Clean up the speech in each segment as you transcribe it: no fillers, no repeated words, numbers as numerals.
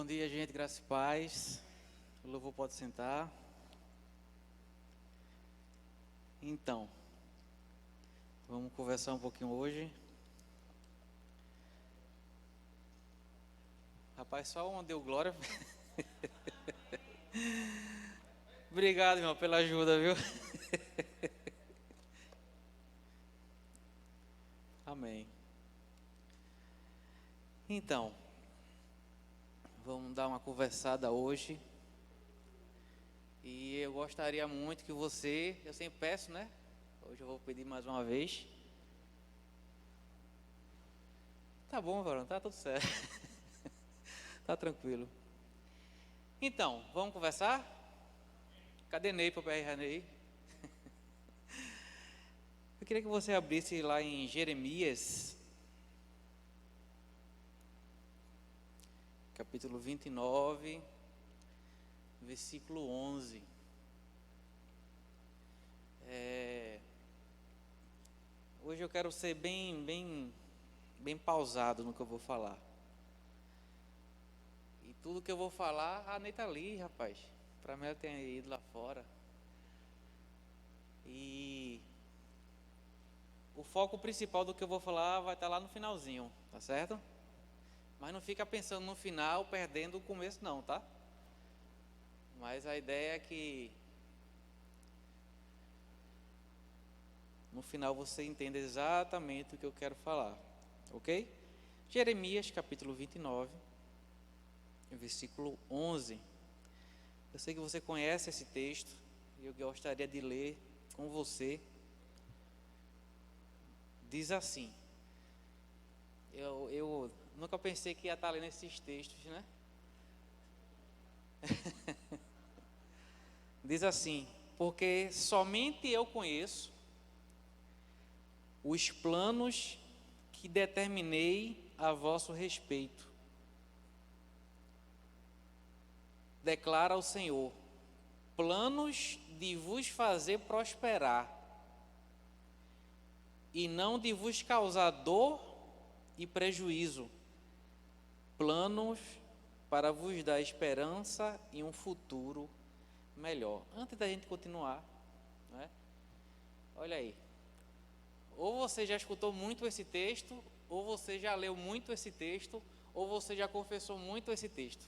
Bom dia, gente, graça e paz. O louvor pode sentar. Então, vamos conversar um pouquinho hoje. Rapaz, só um deu glória. Obrigado, irmão, pela ajuda, viu? Amém. Então, vamos dar uma conversada hoje. E eu gostaria muito que você, eu sempre peço, né? Hoje eu vou pedir mais uma vez. Tá bom, varão, tá tudo certo. Tá tranquilo. Então, vamos conversar? Cadê Ney para pegar Ney? Eu queria que você abrisse lá em Jeremias, capítulo 29, versículo 11. Hoje eu quero ser bem pausado no que eu vou falar. E tudo que eu vou falar, a Ney tá ali, rapaz. Para mim ela tem ido lá fora. E o foco principal do que eu vou falar vai estar lá no finalzinho, tá certo? Mas não fica pensando no final, perdendo o começo não, tá? Mas a ideia é que no final você entenda exatamente o que eu quero falar, ok? Jeremias capítulo 29, versículo 11. Eu sei que você conhece esse texto e eu gostaria de ler com você. Diz assim, eu nunca pensei que ia estar lendo esses textos, né? Diz assim: porque somente eu conheço os planos que determinei a vosso respeito, declara o Senhor, planos de vos fazer prosperar, e não de vos causar dor e prejuízo, planos para vos dar esperança e um futuro melhor. Antes da gente continuar, né? Olha aí, ou você já escutou muito esse texto, ou você já leu muito esse texto, ou você já confessou muito esse texto.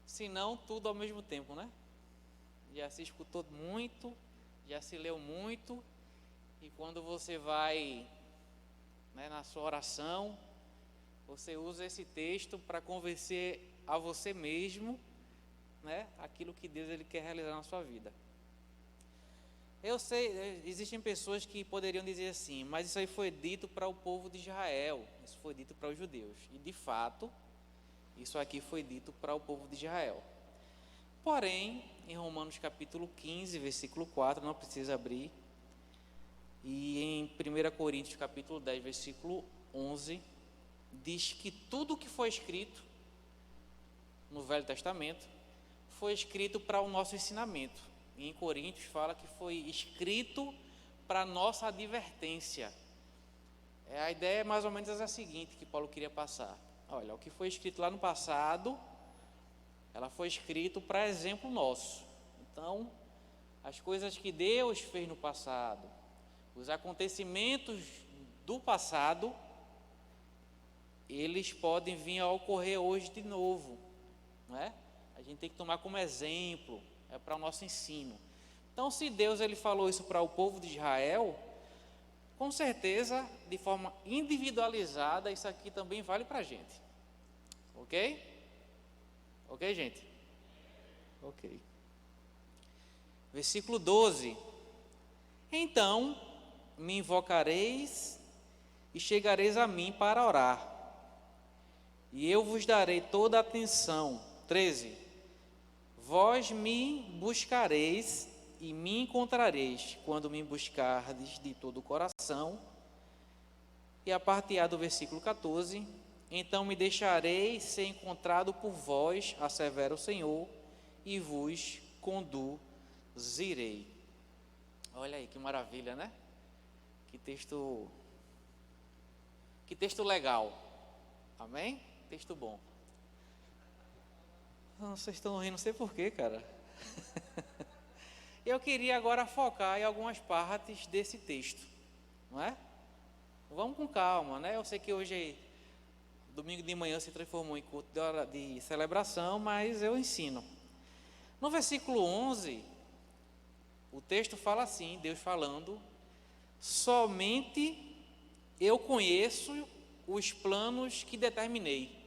Se não, tudo ao mesmo tempo, né? Já se escutou muito, já se leu muito, e quando você vai, né, na sua oração, você usa esse texto para convencer a você mesmo, né, aquilo que Deus ele quer realizar na sua vida. Eu sei, existem pessoas que poderiam dizer assim, mas isso aí foi dito para o povo de Israel, isso foi dito para os judeus. E de fato, isso aqui foi dito para o povo de Israel. Porém, em Romanos capítulo 15, versículo 4, não precisa abrir, e em 1 Coríntios capítulo 10, versículo 11, diz que tudo que foi escrito no Velho Testamento foi escrito para o nosso ensinamento. E em Coríntios fala que foi escrito para a nossa advertência. A ideia é mais ou menos a seguinte que Paulo queria passar. Olha, o que foi escrito lá no passado, ela foi escrito para exemplo nosso. Então, as coisas que Deus fez no passado, os acontecimentos do passado, eles podem vir a ocorrer hoje de novo, não é? A gente tem que tomar como exemplo, é para o nosso ensino. Então, se Deus ele falou isso para o povo de Israel, com certeza, de forma individualizada, isso aqui também vale para a gente. Ok? Ok, gente? Ok. Versículo 12. Então me invocareis e chegareis a mim para orar, e eu vos darei toda a atenção. 13. Vós me buscareis e me encontrareis quando me buscardes de todo o coração. E a parte A do versículo 14. Então me deixarei ser encontrado por vós, assevera o Senhor, e vos conduzirei. Olha aí que maravilha, né? Que texto legal. Amém? Texto bom. Vocês estão rindo, não sei porquê, cara. Eu queria agora focar em algumas partes desse texto, não é? Vamos com calma, né? Eu sei que hoje, domingo de manhã, se transformou em culto de celebração, mas eu ensino. No versículo 11, o texto fala assim, Deus falando: somente eu conheço os planos que determinei.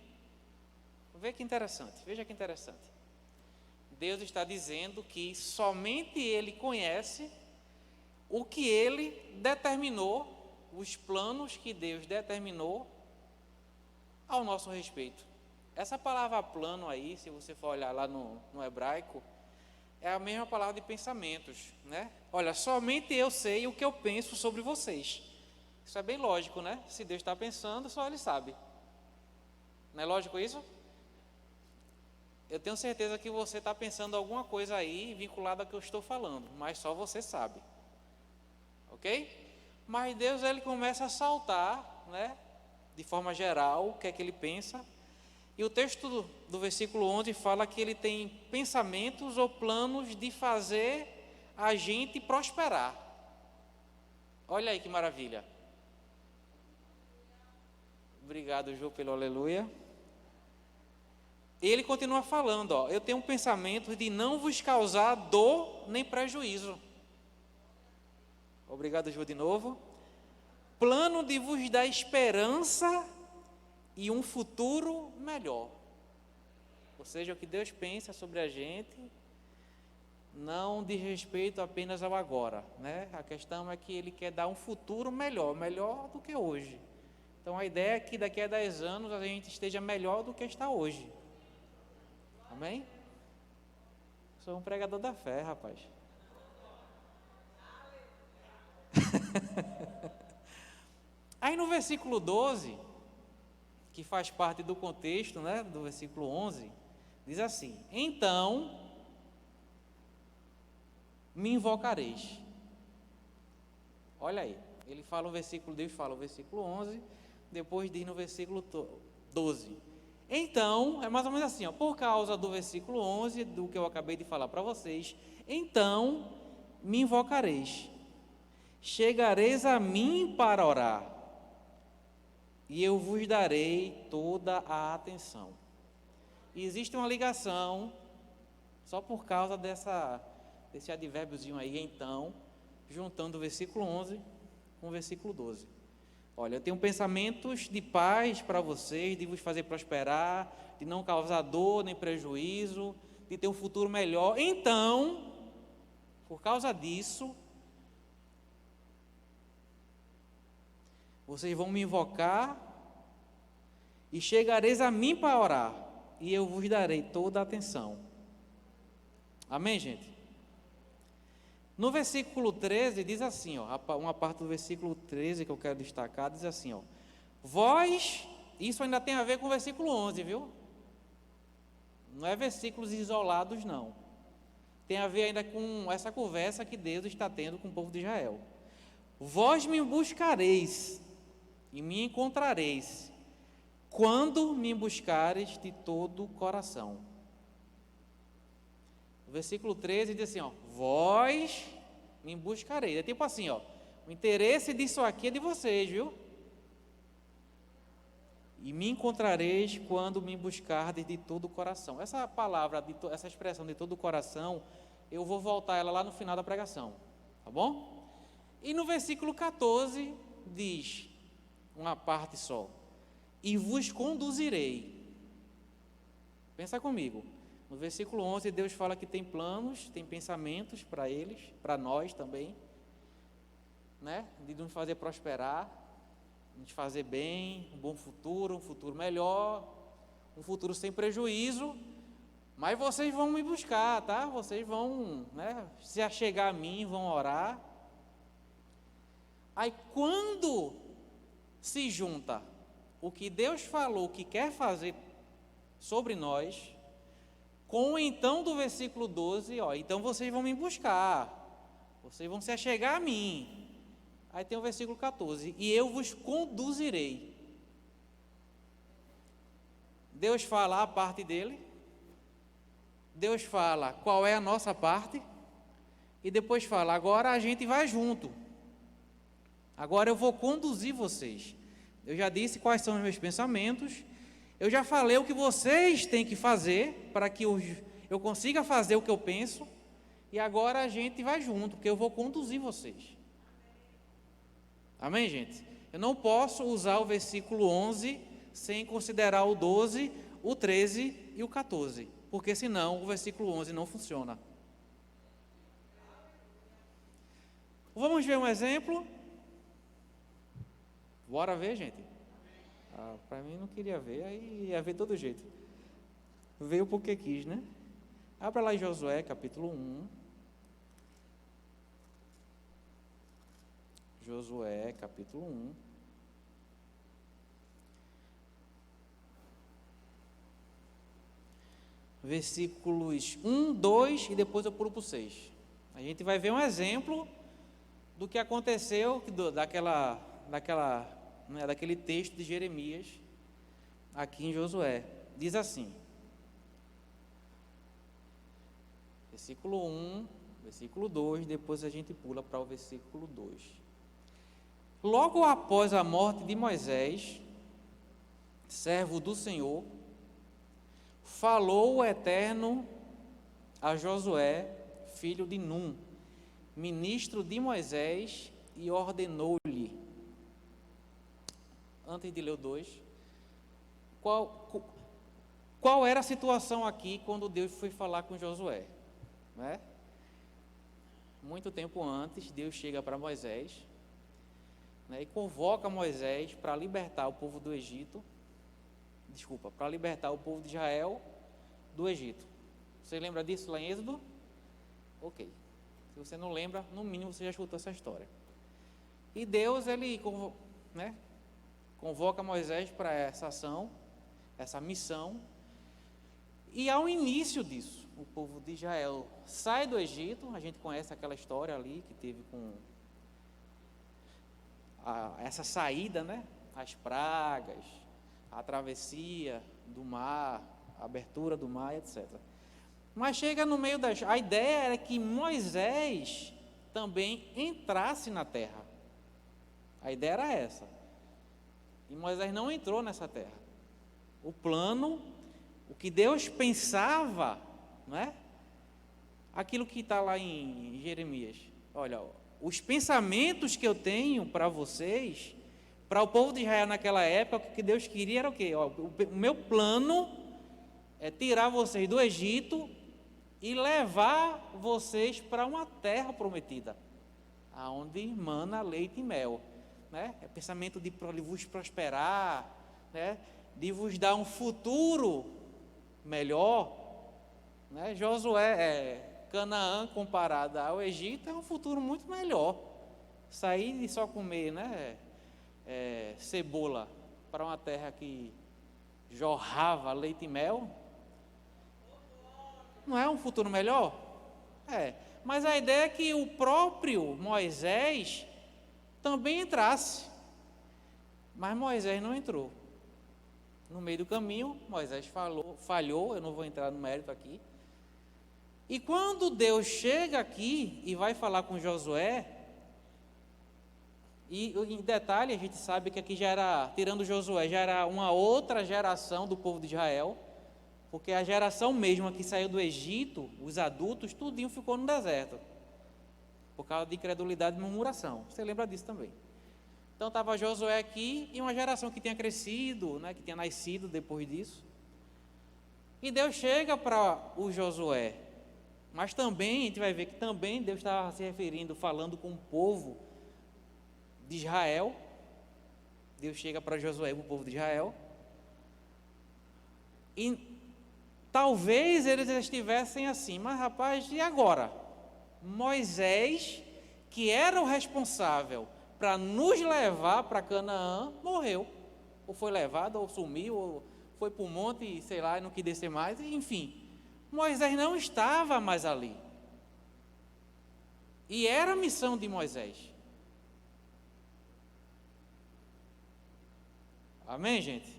Veja que interessante. Deus está dizendo que somente Ele conhece o que Ele determinou, os planos que Deus determinou ao nosso respeito. Essa palavra plano aí, se você for olhar lá no hebraico, é a mesma palavra de pensamentos, né? Olha, somente eu sei o que eu penso sobre vocês. Isso é bem lógico, né? Se Deus está pensando, só Ele sabe. Não é lógico isso? Eu tenho certeza que você está pensando alguma coisa aí vinculada ao que eu estou falando, mas só você sabe. Ok? Mas Deus, Ele começa a saltar, né? De forma geral, o que é que Ele pensa. E o texto do versículo 11 fala que Ele tem pensamentos ou planos de fazer a gente prosperar. Olha aí que maravilha. Obrigado, Ju, pelo aleluia. Ele continua falando, ó, eu tenho um pensamento de não vos causar dor nem prejuízo. Obrigado, Ju, de novo. Plano de vos dar esperança e um futuro melhor. Ou seja, o que Deus pensa sobre a gente não diz respeito apenas ao agora, né? A questão é que Ele quer dar um futuro melhor do que hoje. Então a ideia é que daqui a 10 anos a gente esteja melhor do que está hoje. Amém? Sou um pregador da fé, rapaz. Aí no versículo 12, que faz parte do contexto, né, do versículo 11, diz assim: então me invocareis. Olha aí, ele fala o versículo, Deus fala o versículo 11, depois diz no versículo 12. Então, é mais ou menos assim, ó, por causa do versículo 11, do que eu acabei de falar para vocês, então me invocareis, chegareis a mim para orar, e eu vos darei toda a atenção. E existe uma ligação, só por causa desse advérbiozinho aí, então, juntando o versículo 11 com o versículo 12. Olha, eu tenho pensamentos de paz para vocês, de vos fazer prosperar, de não causar dor nem prejuízo, de ter um futuro melhor. Então, por causa disso, vocês vão me invocar e chegareis a mim para orar, e eu vos darei toda a atenção. Amém, gente? No versículo 13 diz assim, ó, uma parte do versículo 13 que eu quero destacar, diz assim, ó, vós, isso ainda tem a ver com o versículo 11, viu? Não é versículos isolados, não. Tem a ver ainda com essa conversa que Deus está tendo com o povo de Israel. Vós me buscareis e me encontrareis, quando me buscareis de todo o coração. O versículo 13 diz assim, ó, vós me buscareis. É tipo assim, ó, o interesse disso aqui é de vocês, viu? E me encontrareis quando me buscardes de todo o coração. Essa palavra, essa expressão de todo o coração, eu vou voltar ela lá no final da pregação, tá bom? E no versículo 14 diz, uma parte só, e vos conduzirei. Pensa comigo. No versículo 11, Deus fala que tem planos, tem pensamentos para eles, para nós também, né? De nos fazer prosperar, nos fazer bem, um bom futuro, um futuro melhor, um futuro sem prejuízo. Mas vocês vão me buscar, tá? Vocês vão, né, se achegar a mim, vão orar. Aí quando se junta o que Deus falou que quer fazer sobre nós, com o então do versículo 12, ó, então vocês vão me buscar, vocês vão se achegar a mim. Aí tem o versículo 14, e eu vos conduzirei. Deus fala a parte dele, Deus fala qual é a nossa parte e depois fala, agora a gente vai junto. Agora eu vou conduzir vocês. Eu já disse quais são os meus pensamentos. Eu já falei o que vocês têm que fazer para que eu consiga fazer o que eu penso. E agora a gente vai junto, porque eu vou conduzir vocês. Amém, gente? Eu não posso usar o versículo 11 sem considerar o 12, o 13 e o 14. Porque senão o versículo 11 não funciona. Vamos ver um exemplo? Bora ver, gente? Para mim não queria ver, aí ia ver de todo jeito. Veio porque quis, né? Abra lá em Josué, capítulo 1. Josué, capítulo 1. Versículos 1, 2 e depois eu pulo para o 6. A gente vai ver um exemplo do que aconteceu, daquele texto de Jeremias, aqui em Josué. Diz assim, versículo 1, versículo 2, depois a gente pula para o versículo 2. Logo após a morte de Moisés, servo do Senhor, falou o Eterno a Josué, filho de Num, ministro de Moisés, e ordenou-lhe. Antes de ler o 2, qual era a situação aqui quando Deus foi falar com Josué? Né? Muito tempo antes, Deus chega para Moisés, né, e convoca Moisés para libertar o povo do Egito, para libertar o povo de Israel do Egito. Você lembra disso lá em Êxodo? Ok. Se você não lembra, no mínimo você já escutou essa história. E Deus, ele convoca Moisés para essa ação, essa missão, e ao início disso, o povo de Israel sai do Egito. A gente conhece aquela história ali que teve com essa saída, né? As pragas, a travessia do mar, a abertura do mar, etc. Mas chega no meio a ideia era que Moisés também entrasse na terra. A ideia era essa. E Moisés não entrou nessa terra. O plano, o que Deus pensava, não é? Aquilo que está lá em Jeremias. Olha, os pensamentos que eu tenho para vocês, para o povo de Israel naquela época, o que Deus queria era o quê? O meu plano é tirar vocês do Egito e levar vocês para uma terra prometida, aonde mana leite e mel. Né? É pensamento de vos prosperar, né? De vos dar um futuro melhor. Né? Canaã comparada ao Egito é um futuro muito melhor. Sair e só comer, né? Cebola para uma terra que jorrava leite e mel, não é um futuro melhor? Mas a ideia é que o próprio Moisés também entrasse, mas Moisés não entrou. No meio do caminho, Moisés falhou, eu não vou entrar no mérito aqui. E quando Deus chega aqui e vai falar com Josué, e em detalhe, a gente sabe que aqui já era, tirando Josué, já era uma outra geração do povo de Israel, porque a geração mesma que saiu do Egito, os adultos, tudinho ficou no deserto, por causa de incredulidade e murmuração. Você lembra disso também? Então estava Josué aqui e uma geração que tinha crescido, né, que tinha nascido depois disso. E Deus chega para o Josué, mas também, a gente vai ver que também Deus estava se referindo, falando com o povo de Israel. Deus chega para Josué, para o povo de Israel, e talvez eles estivessem assim, mas rapaz, e agora? Moisés, que era o responsável para nos levar para Canaã, morreu, ou foi levado, ou sumiu, ou foi para o monte, sei lá, não quis descer mais, enfim, Moisés não estava mais ali, e era a missão de Moisés. Amém, gente?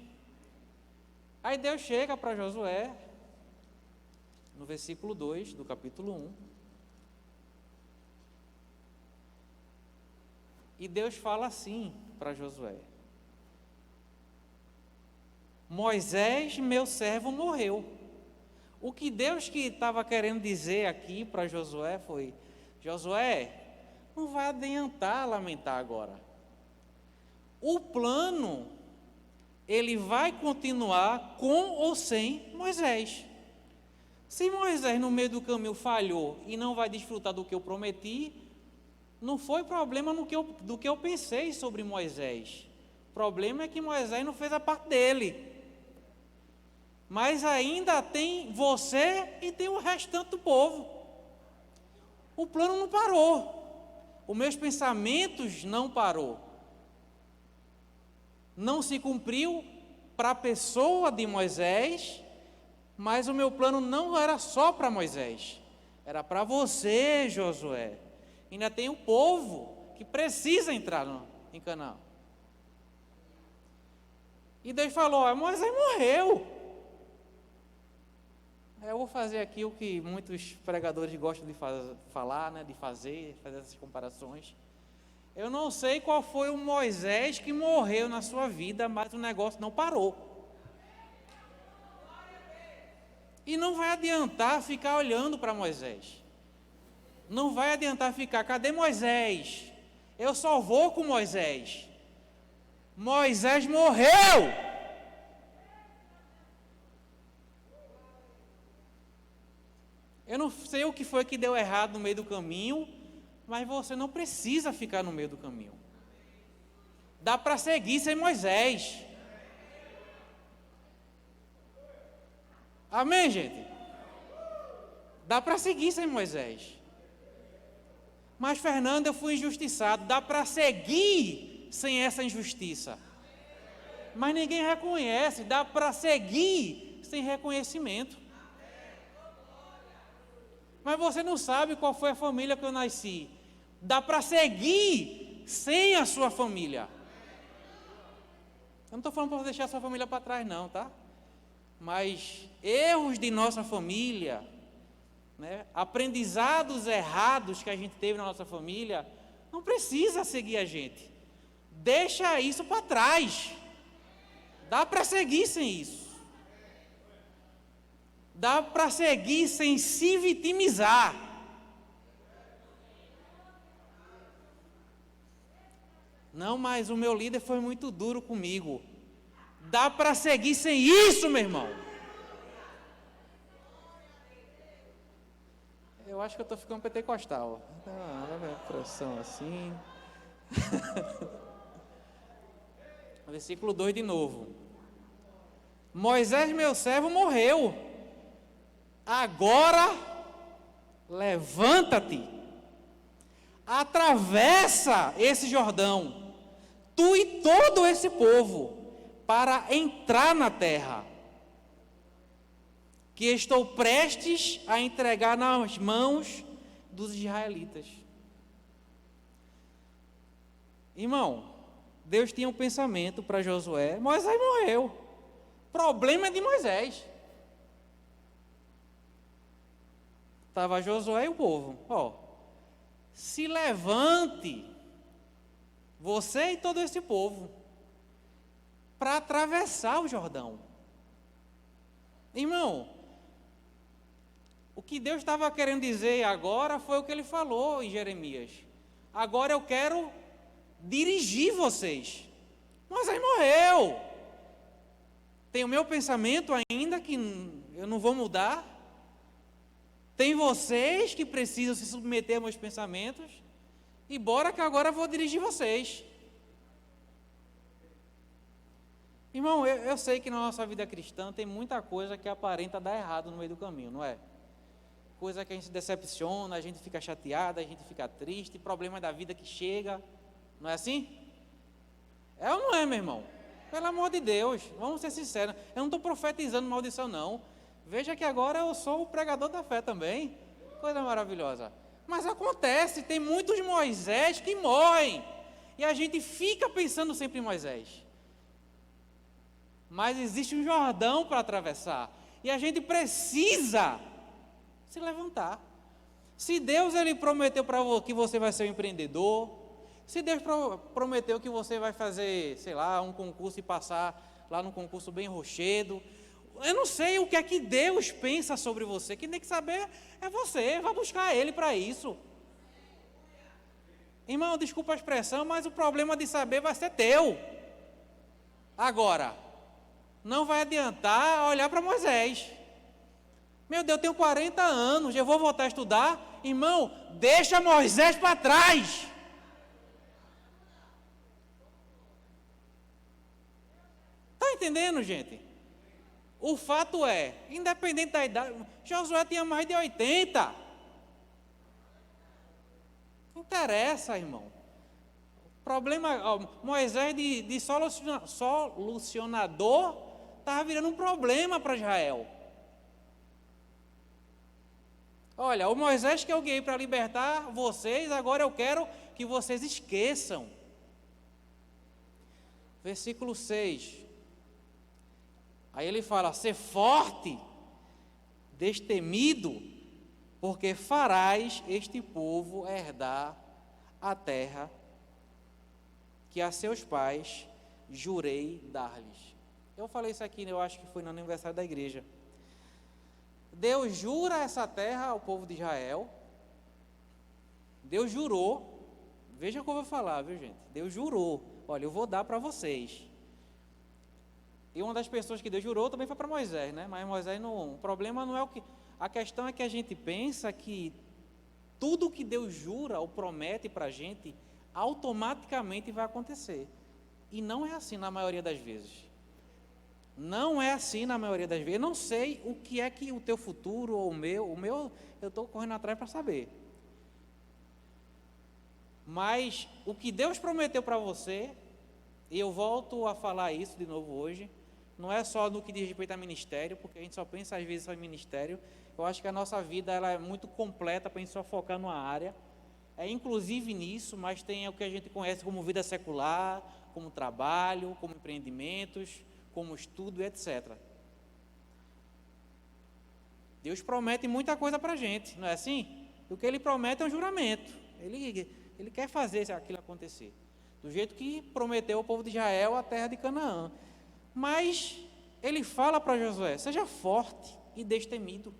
Aí Deus chega para Josué, no versículo 2 do capítulo 1. E Deus fala assim para Josué: Moisés, meu servo, morreu. O que Deus que estava querendo dizer aqui para Josué foi: Josué, não vai adiantar lamentar agora. O plano, ele vai continuar com ou sem Moisés. Se Moisés no meio do caminho falhou e não vai desfrutar do que eu prometi, não foi problema do que eu pensei sobre Moisés. O problema é que Moisés não fez a parte dele. Mas ainda tem você e tem o restante do povo. O plano não parou. Os meus pensamentos não parou. Não se cumpriu para a pessoa de Moisés, mas o meu plano não era só para Moisés. Era para você, Josué. Ainda tem o povo que precisa entrar em Canaã. E Deus falou: Moisés morreu. Eu vou fazer aqui o que muitos pregadores gostam de falar, né, de fazer essas comparações. Eu não sei qual foi o Moisés que morreu na sua vida, mas o negócio não parou. E não vai adiantar ficar olhando para Moisés. Não vai adiantar ficar: cadê Moisés? Eu só vou com Moisés. Moisés morreu. Eu não sei o que foi que deu errado no meio do caminho, mas você não precisa ficar no meio do caminho. Dá para seguir sem Moisés. Amém, gente? Dá para seguir sem Moisés. Mas, Fernando, eu fui injustiçado. Dá para seguir sem essa injustiça. Mas ninguém reconhece. Dá para seguir sem reconhecimento. Mas você não sabe qual foi a família que eu nasci. Dá para seguir sem a sua família. Eu não estou falando para você deixar a sua família para trás, não, tá? Mas erros de nossa família, né, aprendizados errados que a gente teve na nossa família, não precisa seguir a gente. Deixa isso para trás. Dá para seguir sem isso. Dá para seguir sem se vitimizar. Não, mas o meu líder foi muito duro comigo. Dá para seguir sem isso, meu irmão. Eu acho que eu estou ficando pentecostal. Olha a minha pressão assim. Versículo 2 de novo. Moisés, meu servo, morreu. Agora, levanta-te. Atravessa esse Jordão, tu e todo esse povo, para entrar na terra, que estou prestes a entregar nas mãos dos israelitas. Irmão, Deus tinha um pensamento para Josué. Moisés morreu. O problema é de Moisés. Estava Josué e o povo. Se levante, você e todo esse povo, para atravessar o Jordão. Irmão, o que Deus estava querendo dizer agora foi o que ele falou em Jeremias. Agora eu quero dirigir vocês. Moisés morreu. Tem o meu pensamento ainda que eu não vou mudar. Tem vocês que precisam se submeter aos meus pensamentos. E bora que agora eu vou dirigir vocês. Irmão, eu sei que na nossa vida cristã tem muita coisa que aparenta dar errado no meio do caminho, não é? Coisa que a gente se decepciona, a gente fica chateada, a gente fica triste, problema da vida que chega. Não é assim? É ou não é, meu irmão? Pelo amor de Deus, vamos ser sinceros. Eu não estou profetizando maldição, não. Veja que agora eu sou o pregador da fé também. Coisa maravilhosa. Mas acontece, tem muitos Moisés que morrem. E a gente fica pensando sempre em Moisés. Mas existe um Jordão para atravessar. E a gente precisa se levantar. Se Deus ele prometeu para que você vai ser um empreendedor, se Deus prometeu que você vai fazer, sei lá, um concurso e passar lá num concurso bem rochedo, eu não sei o que é que Deus pensa sobre você. Quem tem que saber é você, vai buscar Ele para isso. Irmão, desculpa a expressão, mas o problema de saber vai ser teu. Agora, não vai adiantar olhar para Moisés. Meu Deus, eu tenho 40 anos, eu vou voltar a estudar. Irmão, deixa Moisés para trás. Está entendendo, gente? O fato é, independente da idade, Josué tinha mais de 80. Não interessa, irmão. O problema, Moisés de solucionador estava virando um problema para Israel. Olha, o Moisés que eu guiei para libertar vocês, agora eu quero que vocês esqueçam. Versículo 6. Aí ele fala, ser forte, destemido, porque farás este povo herdar a terra que a seus pais jurei dar-lhes. Eu falei isso aqui, eu acho que foi no aniversário da igreja. Deus jura essa terra ao povo de Israel. Deus jurou. Veja o que eu vou falar, viu, gente? Deus jurou. Olha, eu vou dar para vocês. E uma das pessoas que Deus jurou também foi para Moisés, né? Mas Moisés não. O problema não é o que. A questão é que a gente pensa que tudo que Deus jura ou promete para a gente automaticamente vai acontecer. E não é assim na maioria das vezes. Não é assim na maioria das vezes. Eu não sei o que é que o teu futuro ou o meu eu estou correndo atrás para saber. Mas o que Deus prometeu para você, e eu volto a falar isso de novo hoje, não é só no que diz respeito a ministério, porque a gente só pensa às vezes só em ministério. Eu acho que a nossa vida ela é muito completa para a gente só focar numa área. É inclusive nisso, mas tem o que a gente conhece como vida secular, como trabalho, como empreendimentos, como estudo, etc. Deus promete muita coisa para a gente, não é assim? O que Ele promete é um juramento. Ele quer fazer aquilo acontecer. Do jeito que prometeu ao povo de Israel a terra de Canaã. Mas Ele fala para Josué, seja forte e destemido.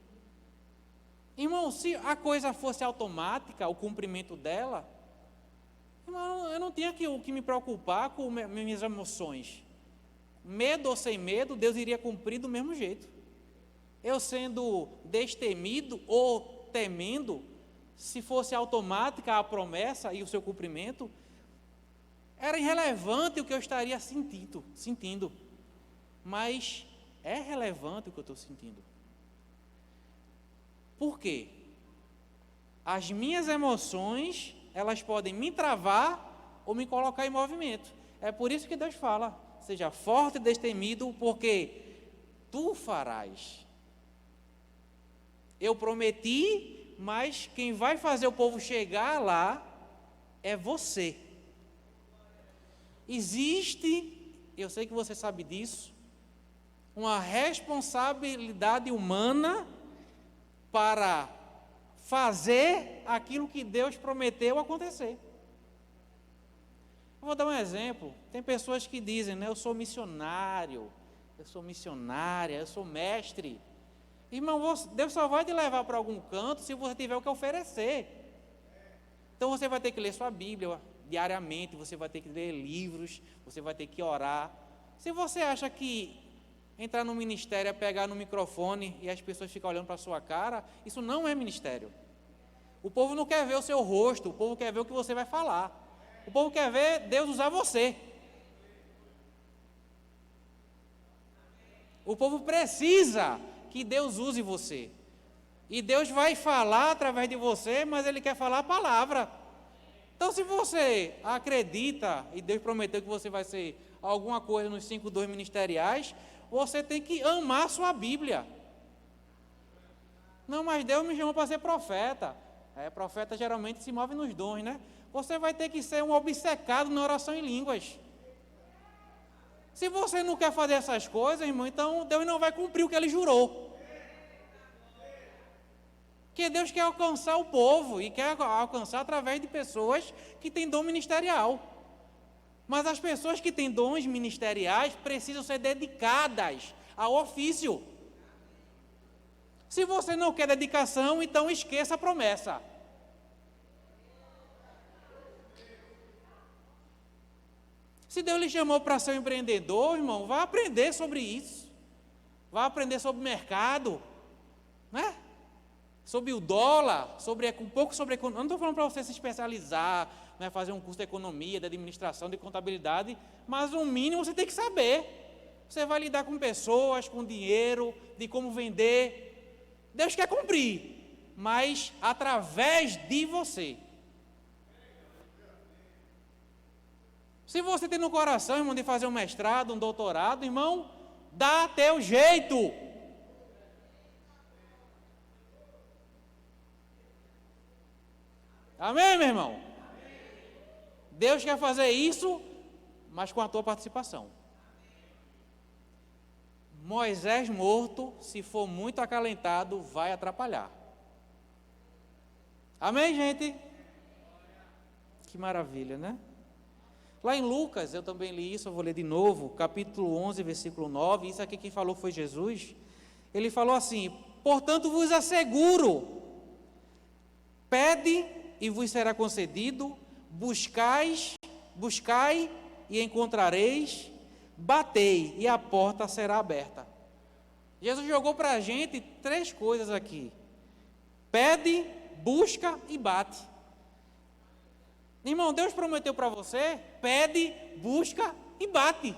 Irmão, se a coisa fosse automática, o cumprimento dela, irmão, eu não tinha que me preocupar com minhas emoções. Medo ou sem medo, Deus iria cumprir do mesmo jeito. Eu sendo destemido ou temendo, se fosse automática a promessa e o seu cumprimento, era irrelevante o que eu estaria sentindo. Mas é relevante o que eu estou sentindo. Por quê? As minhas emoções, elas podem me travar ou me colocar em movimento. É por isso que Deus fala, seja forte e destemido, porque tu farás. Eu prometi, mas quem vai fazer o povo chegar lá é você. Existe, eu sei que você sabe disso, uma responsabilidade humana para fazer aquilo que Deus prometeu acontecer. Eu vou dar um exemplo. Tem pessoas que dizem, né, eu sou missionário, eu sou missionária, eu sou mestre. Irmão, Deus só vai te levar para algum canto se você tiver o que oferecer. Então você vai ter que ler sua Bíblia diariamente, você vai ter que ler livros, você vai ter que orar. Se você acha que entrar no ministério é pegar no microfone e as pessoas ficam olhando para a sua cara, isso não é ministério. O povo não quer ver o seu rosto, o povo quer ver o que você vai falar. O povo quer ver Deus usar você. O povo precisa que Deus use você. E Deus vai falar através de você, mas Ele quer falar a palavra. Então, se você acredita, e Deus prometeu que você vai ser alguma coisa nos 5 dons ministeriais, você tem que amar a sua Bíblia. Não, mas Deus me chamou para ser profeta. Profeta geralmente se move nos dons, né? Você vai ter que ser um obcecado na oração em línguas. Se você não quer fazer essas coisas, irmão, então Deus não vai cumprir o que Ele jurou. Porque Deus quer alcançar o povo e quer alcançar através de pessoas que têm dom ministerial. Mas as pessoas que têm dons ministeriais precisam ser dedicadas ao ofício. Se você não quer dedicação, então esqueça a promessa. Se Deus lhe chamou para ser um empreendedor, irmão, vá aprender sobre isso. Vá aprender sobre o mercado, né? Sobre o dólar, um pouco sobre economia. Não estou falando para você se especializar, né, fazer um curso de economia, de administração, de contabilidade, mas o mínimo você tem que saber. Você vai lidar com pessoas, com dinheiro, de como vender. Deus quer cumprir, mas através de você. Se você tem no coração, irmão, de fazer um mestrado, um doutorado, irmão, dá teu jeito. Amém, meu irmão? Deus quer fazer isso, mas com a tua participação. Moisés morto, se for muito acalentado, vai atrapalhar. Amém, gente? Que maravilha, né? Lá em Lucas, eu também li isso, eu vou ler de novo, capítulo 11, versículo 9, isso aqui quem falou foi Jesus. Ele falou assim: portanto vos asseguro, pede e vos será concedido, buscai e encontrareis, batei e a porta será aberta. Jesus jogou para a gente 3 coisas aqui: pede, busca e bate. Irmão, Deus prometeu para você, pede, busca e bate.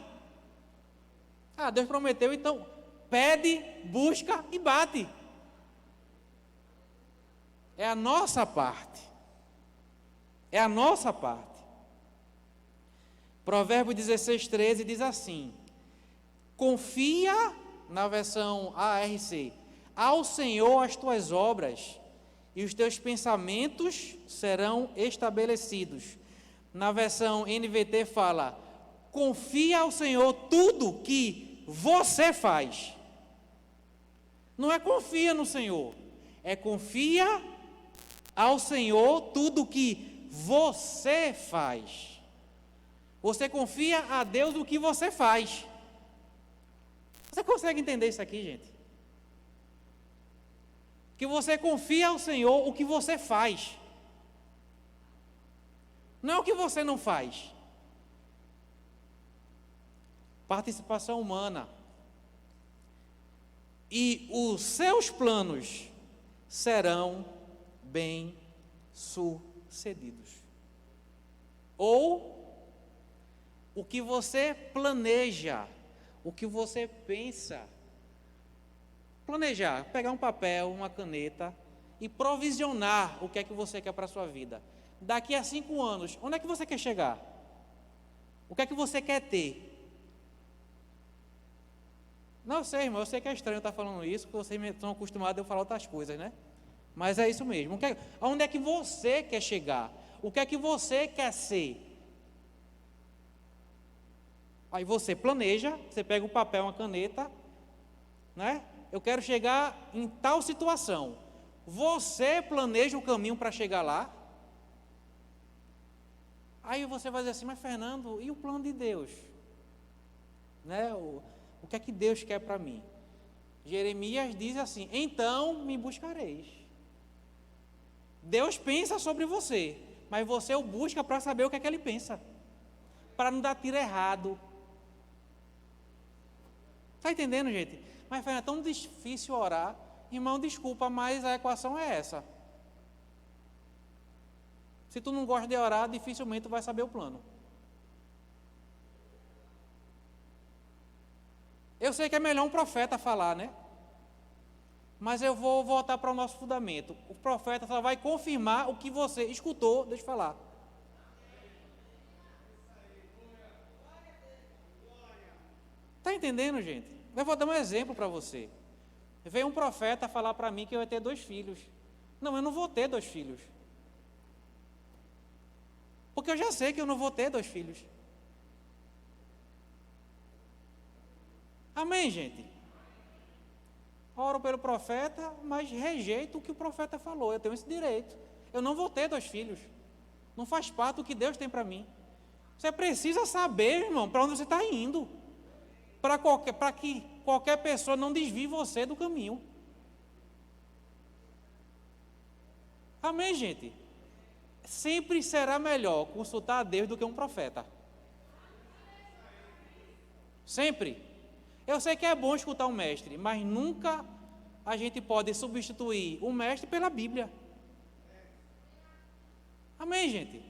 Ah, Deus prometeu, então pede, busca e bate. É a nossa parte. É a nossa parte. Provérbios 16:13 diz assim: confia, na versão ARC, ao Senhor as tuas obras, e os teus pensamentos serão estabelecidos. Na versão NVT fala: confia ao Senhor tudo que você faz. Não é confia no Senhor, é confia ao Senhor tudo que você faz. Você confia a Deus o que você faz. Você consegue entender isso aqui, gente? Que você confia ao Senhor o que você faz. Não é o que você não faz. Participação humana. E os seus planos serão bem-sucedidos. Ou o que você planeja, o que você pensa. Planejar, pegar um papel, uma caneta e provisionar o que é que você quer para a sua vida. Daqui a 5 anos, onde é que você quer chegar? O que é que você quer ter? Não sei, irmão, eu sei que é estranho estar falando isso, porque vocês estão acostumados a eu falar outras coisas, né? Mas é isso mesmo. Onde é que você quer chegar? O que é que você quer ser? Aí você planeja, você pega um papel, uma caneta, né? Eu quero chegar em tal situação. Você planeja o caminho para chegar lá? Aí você vai dizer assim: mas Fernando, e o plano de Deus? Né? O que é que Deus quer para mim? Jeremias diz assim: então me buscareis. Deus pensa sobre você, mas você o busca para saber o que é que ele pensa, para não dar tiro errado. Está entendendo, gente? Mas Fernando, é tão difícil orar. Irmão, desculpa, mas a equação é essa. Se tu não gosta de orar, dificilmente tu vai saber o plano. Eu sei que é melhor um profeta falar, né? Mas eu vou voltar para o nosso fundamento. O profeta só vai confirmar o que você escutou Deus falar. Está entendendo, gente? Eu vou dar um exemplo para você. Veio um profeta falar para mim que eu ia ter 2 filhos. Não, eu não vou ter 2 filhos. Porque eu já sei que eu não vou ter 2 filhos. Amém, gente? oro pelo profeta, mas rejeito o que o profeta falou. Eu tenho esse direito. Eu não vou ter 2 filhos. Não faz parte do que Deus tem para mim. Você precisa saber, irmão, para onde você está indo. Para que qualquer pessoa não desvie você do caminho. Amém, gente? Sempre será melhor consultar a Deus do que um profeta. Sempre. Eu sei que é bom escutar um mestre, mas nunca a gente pode substituir o mestre pela Bíblia. Amém, gente?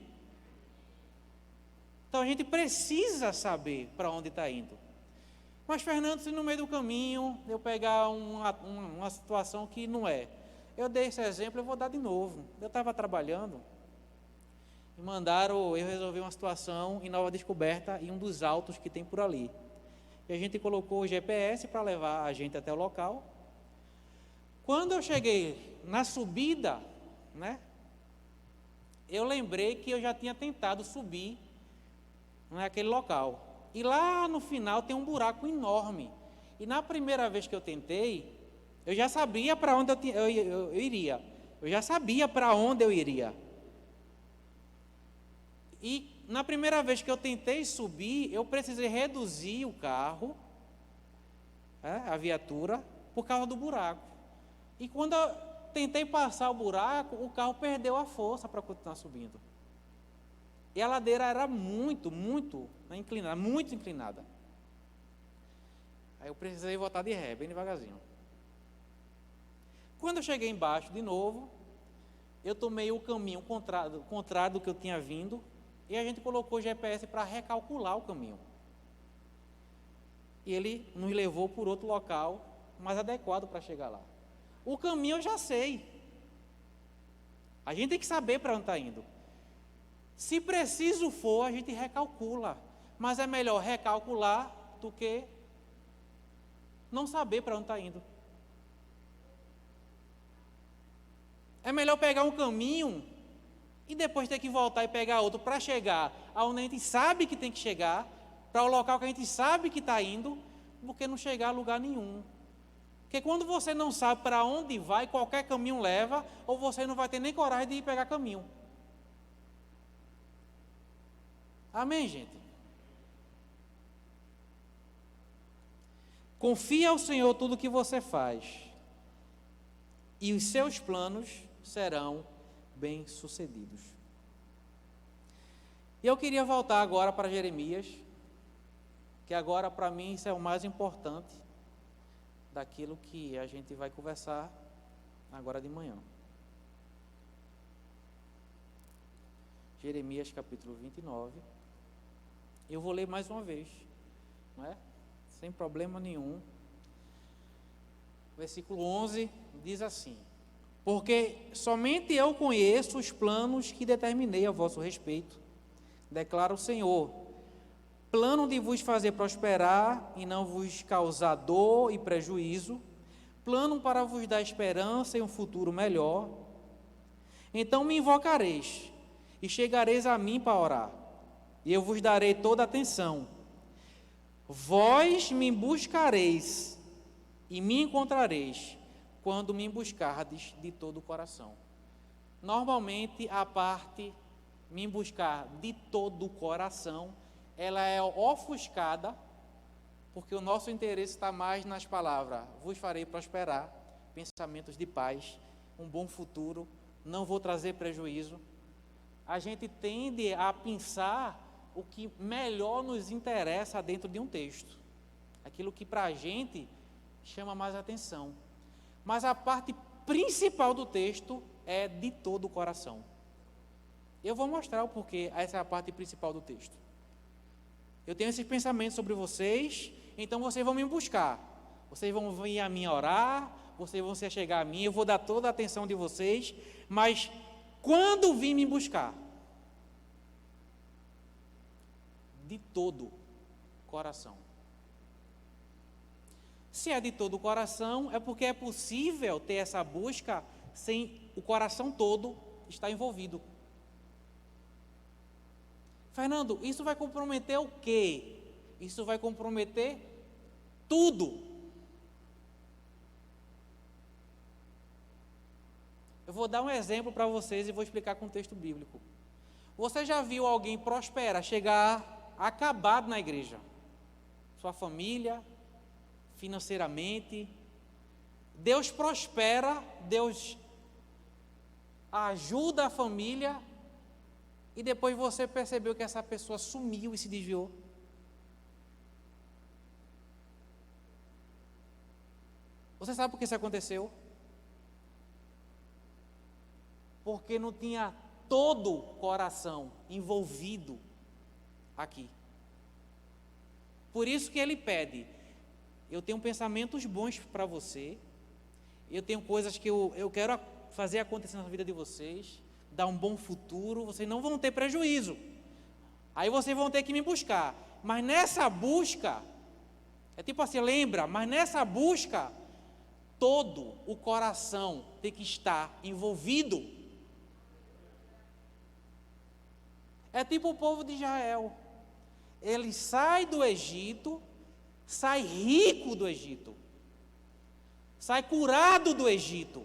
Então a gente precisa saber para onde está indo. Mas, Fernando, se no meio do caminho eu pegar uma situação que não é, eu dei esse exemplo, eu vou dar de novo. Eu estava trabalhando e eu resolvi uma situação em Nova Descoberta, em um dos altos que tem por ali. E a gente colocou o GPS para levar a gente até o local. Quando eu cheguei na subida, né, eu lembrei que eu já tinha tentado subir naquele local. E lá no final tem um buraco enorme. E na primeira vez que eu tentei, eu já sabia para onde eu iria. Eu já sabia para onde eu iria. E na primeira vez que eu tentei subir, eu precisei reduzir o carro, a viatura, por causa do buraco. E quando eu tentei passar o buraco, o carro perdeu a força para continuar subindo. E a ladeira era muito inclinada. Aí eu precisei voltar de ré, bem devagarzinho. Quando eu cheguei embaixo de novo, eu tomei o caminho contrário do que eu tinha vindo, e a gente colocou o GPS para recalcular o caminho. E ele nos levou por outro local mais adequado para chegar lá. O caminho eu já sei. A gente tem que saber para onde está indo. Se preciso for, a gente recalcula. Mas é melhor recalcular do que não saber para onde está indo. É melhor pegar um caminho e depois ter que voltar e pegar outro para chegar aonde a gente sabe que tem que chegar, para o local que a gente sabe que está indo, do que não chegar a lugar nenhum. Porque quando você não sabe para onde vai, qualquer caminho leva, ou você não vai ter nem coragem de ir pegar caminho. Amém, gente? Confia ao Senhor tudo o que você faz, e os seus planos serão bem-sucedidos. E eu queria voltar agora para Jeremias, que agora para mim isso é o mais importante daquilo que a gente vai conversar agora de manhã. Jeremias capítulo 29. Eu vou ler mais uma vez, não é? Sem problema nenhum. Versículo 11 diz assim: porque somente eu conheço os planos que determinei a vosso respeito, declara o Senhor, plano de vos fazer prosperar e não vos causar dor e prejuízo, plano para vos dar esperança e um futuro melhor. Então me invocareis e chegareis a mim para orar, e eu vos darei toda a atenção. Vós me buscareis e me encontrareis quando me buscardes de todo o coração. Normalmente a parte me buscar de todo o coração, ela é ofuscada, porque o nosso interesse está mais nas palavras: vos farei prosperar, pensamentos de paz, um bom futuro, não vou trazer prejuízo. A gente tende a pensar o que melhor nos interessa dentro de um texto, aquilo que para a gente chama mais atenção. Mas a parte principal do texto é de todo o coração. Eu vou mostrar o porquê essa é a parte principal do texto. Eu tenho esses pensamentos sobre vocês, então vocês vão me buscar. Vocês vão vir a mim orar, vocês vão se chegar a mim, eu vou dar toda a atenção de vocês, mas quando vir me buscar, de todo o coração. Se é de todo o coração, é porque é possível ter essa busca sem o coração todo estar envolvido. Fernando, isso vai comprometer o quê? Isso vai comprometer tudo. Eu vou dar um exemplo para vocês e vou explicar com o texto bíblico. Você já viu alguém prosperar, chegar acabado na igreja? Sua família, financeiramente. Deus prospera, Deus ajuda a família, e depois você percebeu que essa pessoa sumiu e se desviou. Você sabe por que isso aconteceu? Porque não tinha todo o coração envolvido aqui. Por isso que ele pede: eu tenho pensamentos bons para você, eu tenho coisas que eu quero fazer acontecer na vida de vocês, dar um bom futuro, vocês não vão ter prejuízo. Aí vocês vão ter que me buscar. Mas nessa busca, é tipo assim, lembra, mas nessa busca, todo o coração tem que estar envolvido. É tipo o povo de Israel. Ele sai do Egito, sai rico do Egito, sai curado do Egito.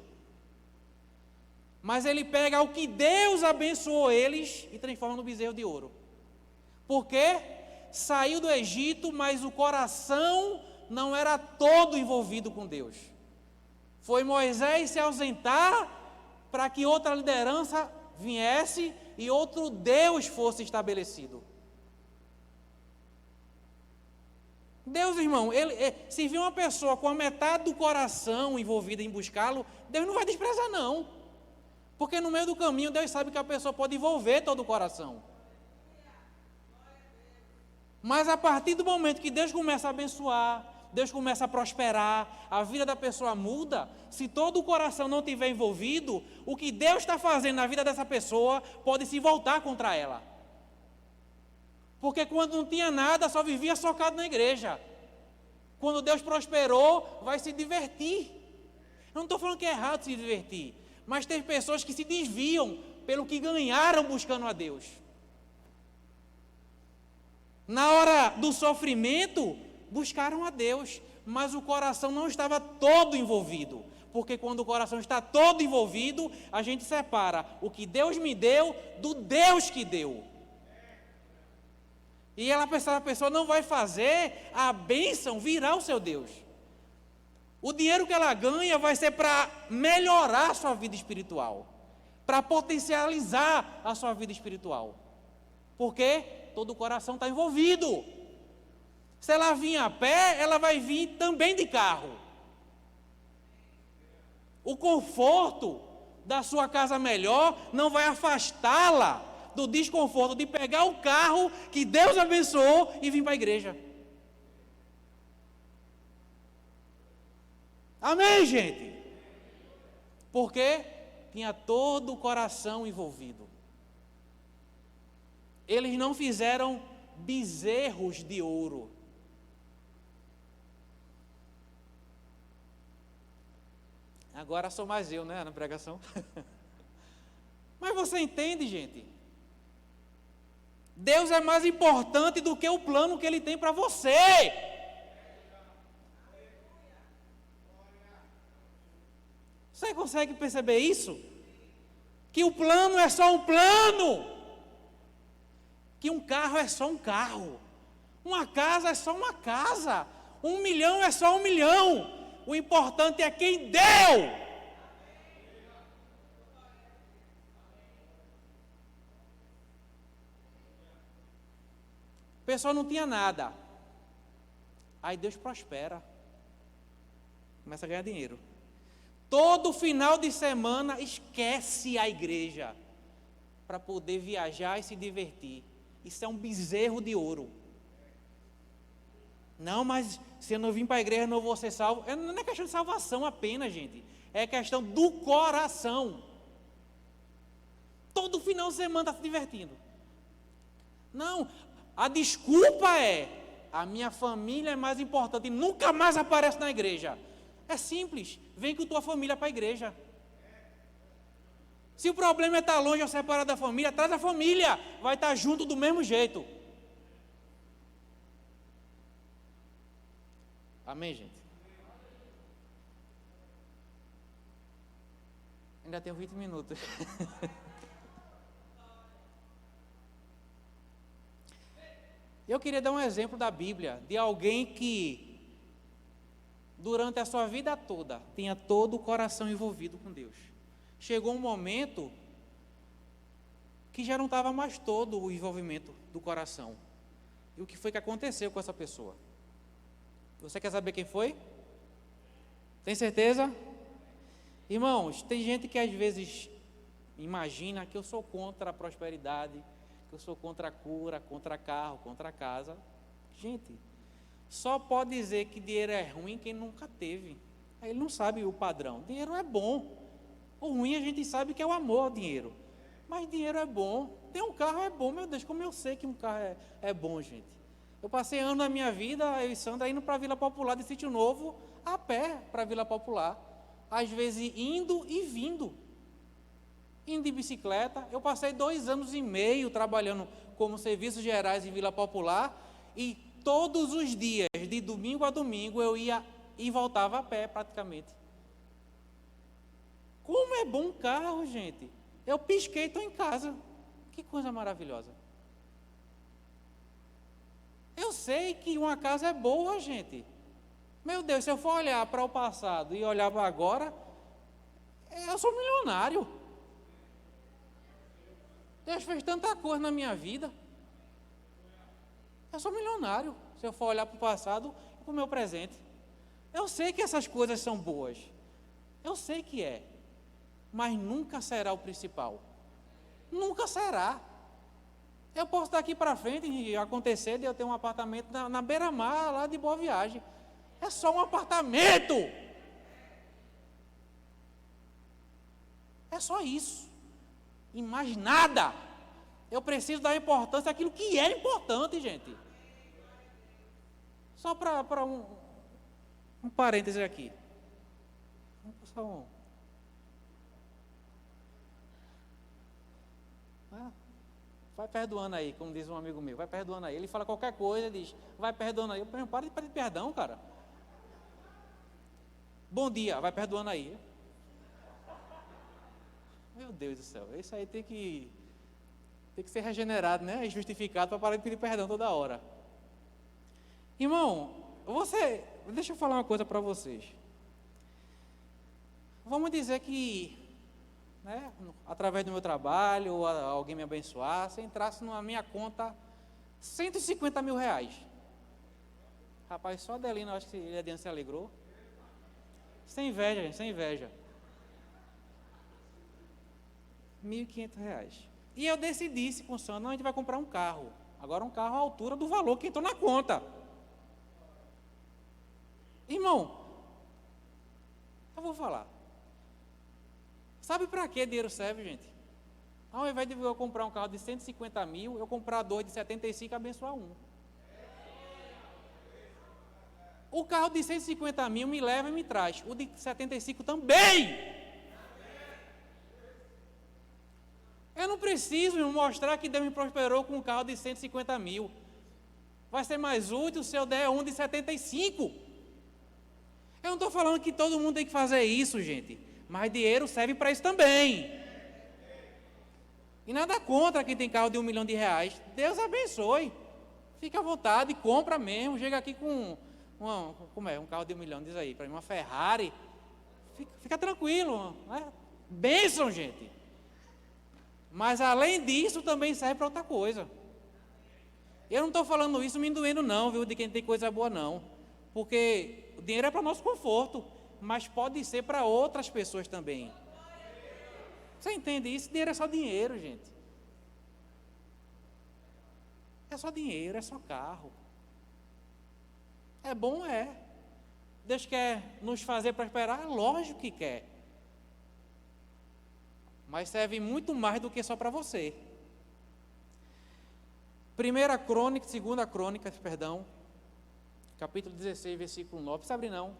Mas ele pega o que Deus abençoou eles e transforma no bezerro de ouro. Por quê? Saiu do Egito, mas o coração não era todo envolvido com Deus. Foi Moisés se ausentar para que outra liderança viesse e outro Deus fosse estabelecido. Deus, irmão, se vir uma pessoa com a metade do coração envolvida em buscá-lo, Deus não vai desprezar, não. Porque no meio do caminho, Deus sabe que a pessoa pode envolver todo o coração. Mas a partir do momento que Deus começa a abençoar, Deus começa a prosperar, a vida da pessoa muda. Se todo o coração não estiver envolvido, o que Deus está fazendo na vida dessa pessoa pode se voltar contra ela. Porque quando não tinha nada, só vivia socado na igreja. Quando Deus prosperou, vai se divertir. Eu não estou falando que é errado se divertir, mas tem pessoas que se desviam pelo que ganharam buscando a Deus. Na hora do sofrimento, buscaram a Deus, mas o coração não estava todo envolvido. Porque quando o coração está todo envolvido, a gente separa o que Deus me deu do Deus que deu. E a pessoa não vai fazer a bênção virar o seu Deus. O dinheiro que ela ganha vai ser para melhorar a sua vida espiritual, para potencializar a sua vida espiritual. Porque todo o coração está envolvido. Se ela vir a pé, ela vai vir também de carro. O conforto da sua casa melhor não vai afastá-la do desconforto de pegar o carro que Deus abençoou e vir para a igreja. Amém, gente? Porque tinha todo o coração envolvido. Eles não fizeram bezerros de ouro. Agora sou mais eu, né, na pregação. Mas você entende, gente? Deus é mais importante do que o plano que Ele tem para você. Você consegue perceber isso? Que o plano é só um plano. Que um carro é só um carro. Uma casa é só uma casa. 1 milhão é só 1 milhão. O importante é quem deu. A pessoa não tinha nada. Aí Deus prospera. Começa a ganhar dinheiro. Todo final de semana esquece a igreja para poder viajar e se divertir. Isso é um bezerro de ouro. Não, mas se eu não vim para a igreja, eu não vou ser salvo. Não é questão de salvação apenas, gente. É questão do coração. Todo final de semana está se divertindo. Não, a desculpa é: a minha família é mais importante e nunca mais aparece na igreja. É simples, vem com tua família para a igreja. Se o problema é estar longe ou separado da família, traz a família, vai estar junto do mesmo jeito. Amém, gente? Ainda tenho 20 minutos. Eu queria dar um exemplo da Bíblia, de alguém que, durante a sua vida toda, tinha todo o coração envolvido com Deus. Chegou um momento que já não estava mais todo o envolvimento do coração. E o que foi que aconteceu com essa pessoa? Você quer saber quem foi? Tem certeza? Irmãos, tem gente que às vezes imagina que eu sou contra a prosperidade, que eu sou contra a cura, contra carro, contra a casa. Gente, só pode dizer que dinheiro é ruim quem nunca teve. Ele não sabe o padrão. Dinheiro é bom. O ruim a gente sabe que é o amor ao dinheiro. Mas dinheiro é bom. Ter um carro é bom, meu Deus, como eu sei que um carro é bom, gente. Eu passei anos da minha vida, eu e Sandra, indo para a Vila Popular de Sítio Novo, a pé para a Vila Popular. Às vezes indo e vindo. Indo de bicicleta. Eu passei 2 anos e meio trabalhando como serviços gerais em Vila Popular. E todos os dias, de domingo a domingo, eu ia e voltava a pé praticamente. Como é bom um carro, gente. Eu pisquei e estou em casa. Que coisa maravilhosa. Eu sei que uma casa é boa, gente. Meu Deus, se eu for olhar para o passado e olhar para agora, eu sou milionário. Deus fez tanta coisa na minha vida. Eu sou milionário, se eu for olhar para o passado e para o meu presente. Eu sei que essas coisas são boas. Eu sei que é. Mas nunca será o principal. Nunca será. Eu posso daqui para frente e acontecer de eu ter um apartamento na beira-mar, lá de Boa Viagem. É só um apartamento. É só isso. E mais nada. Eu preciso dar importância àquilo que é importante, gente. Só para um parêntese aqui. Só um. Vai perdoando aí, como diz um amigo meu, vai perdoando aí. Ele fala qualquer coisa, diz, vai perdoando aí. Eu para de pedir perdão, cara. Bom dia, vai perdoando aí. Meu Deus do céu, isso aí tem que ser regenerado, né? E justificado para parar de pedir perdão toda hora. Irmão, deixa eu falar uma coisa para vocês. Vamos dizer que, né, através do meu trabalho, ou alguém me abençoasse, entrasse na minha conta 150 mil reais. Rapaz, só a Adelina, eu acho que a Adelina se alegrou. Sem inveja, gente, sem inveja. R$1.500. E eu decidisse com o Sandro, não, a gente vai comprar um carro. Agora um carro à altura do valor que entrou na conta. Irmão, eu vou falar. Sabe para que dinheiro serve, gente? Ao invés de eu comprar um carro de 150 mil, eu comprar 2 de 75 e abençoar um. O carro de 150 mil me leva e me traz. O de 75 também. Eu não preciso mostrar que Deus me prosperou com um carro de 150 mil. Vai ser mais útil se eu der um de 75. Eu não estou falando que todo mundo tem que fazer isso, gente. Mas dinheiro serve para isso também. E nada contra quem tem carro de R$1 milhão. Deus abençoe. Fique à vontade, compra mesmo. Chega aqui com um carro de R$1 milhão, diz aí, para mim, uma Ferrari. Fica tranquilo. Né? Bênção, gente. Mas além disso, também serve para outra coisa. Eu não estou falando isso me doendo não, viu, de quem tem coisa boa não. Porque o dinheiro é para nosso conforto, mas pode ser para outras pessoas também. Você entende isso? Dinheiro é só dinheiro, gente. É só dinheiro, é só carro. É bom, é. Deus quer nos fazer prosperar? Lógico que quer. Mas serve muito mais do que só para você. 1 Crônica, 2 Crônicas, capítulo 16, versículo 9. Não precisa abrir não.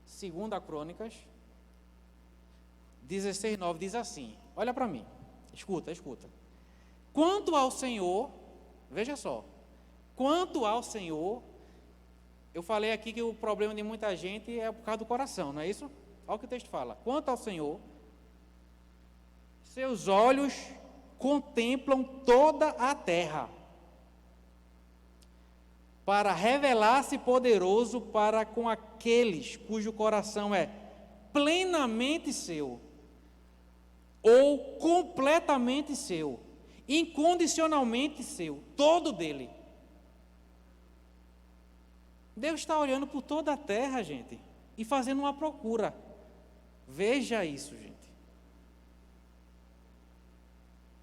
2 Crônicas, 16, 9 diz assim. Olha para mim. Escuta. Quanto ao Senhor, veja só. Quanto ao Senhor, eu falei aqui que o problema de muita gente é por causa do coração, não é isso? Olha o que o texto fala. Quanto ao Senhor, seus olhos contemplam toda a terra, para revelar-se poderoso para com aqueles cujo coração é plenamente seu, ou completamente seu, incondicionalmente seu, todo dele. Deus está olhando por toda a terra, gente, e fazendo uma procura. Veja isso, gente.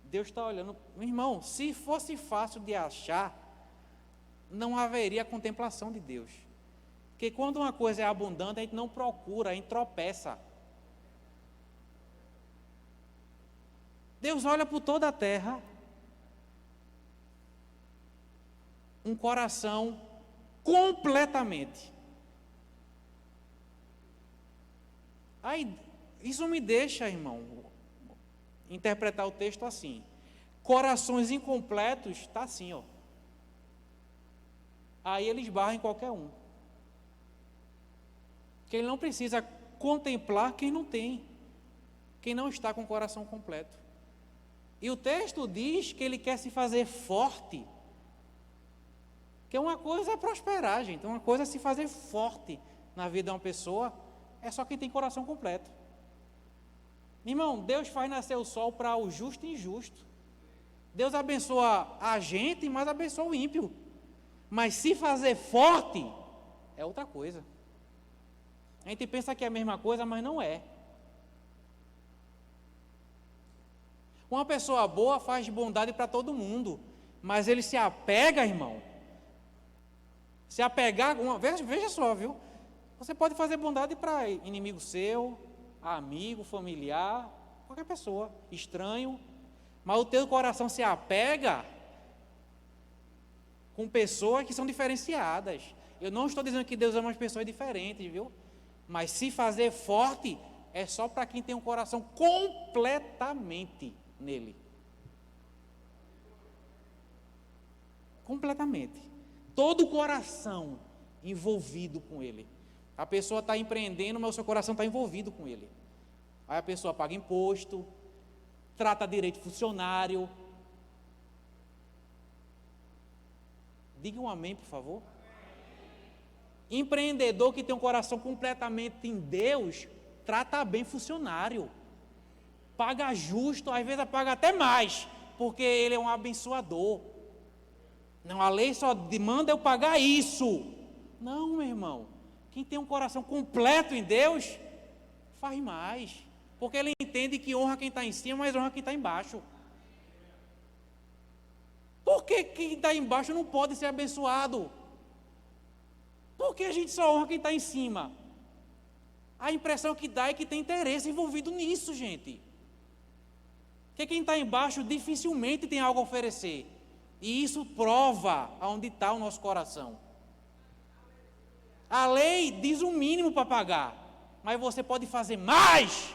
Deus está olhando. Meu irmão, se fosse fácil de achar, não haveria contemplação de Deus. Porque quando uma coisa é abundante, a gente não procura, a gente tropeça. Deus olha por toda a terra, um coração completamente. Aí, isso me deixa, irmão, interpretar o texto assim. Corações incompletos, está assim, ó. Aí ele esbarra em qualquer um. Porque ele não precisa contemplar quem não tem, quem não está com o coração completo. E o texto diz que ele quer se fazer forte. Que uma coisa é prosperar, gente, uma coisa é se fazer forte na vida de uma pessoa, é só quem tem coração completo. Irmão, Deus faz nascer o sol para o justo e injusto. Deus abençoa a gente, mas abençoa o ímpio. Mas se fazer forte é outra coisa. A gente pensa que é a mesma coisa, mas não é. Uma pessoa boa faz bondade para todo mundo, mas ele se apega, irmão. Se apegar, veja só, viu? Você pode fazer bondade para inimigo seu, amigo, familiar, qualquer pessoa, estranho, mas o teu coração se apega com pessoas que são diferenciadas. Eu não estou dizendo que Deus ama as pessoas diferentes, viu? Mas se fazer forte é só para quem tem um coração completamente nele. Completamente. Todo o coração envolvido com ele. A pessoa está empreendendo, mas o seu coração está envolvido com ele. Aí a pessoa paga imposto, trata direito funcionário. Diga um amém, por favor. Empreendedor que tem um coração completamente em Deus, trata bem funcionário. Paga justo, às vezes paga até mais, porque ele é um abençoador. Não, a lei só demanda eu pagar isso. Não, meu irmão. Quem tem um coração completo em Deus, faz mais. Porque ele entende que honra quem está em cima, mas honra quem está embaixo. Por que quem está embaixo não pode ser abençoado? Porque a gente só honra quem está em cima. A impressão que dá é que tem interesse envolvido nisso, gente. Porque quem está embaixo dificilmente tem algo a oferecer. E isso prova aonde está o nosso coração. A lei diz o mínimo para pagar, mas você pode fazer mais.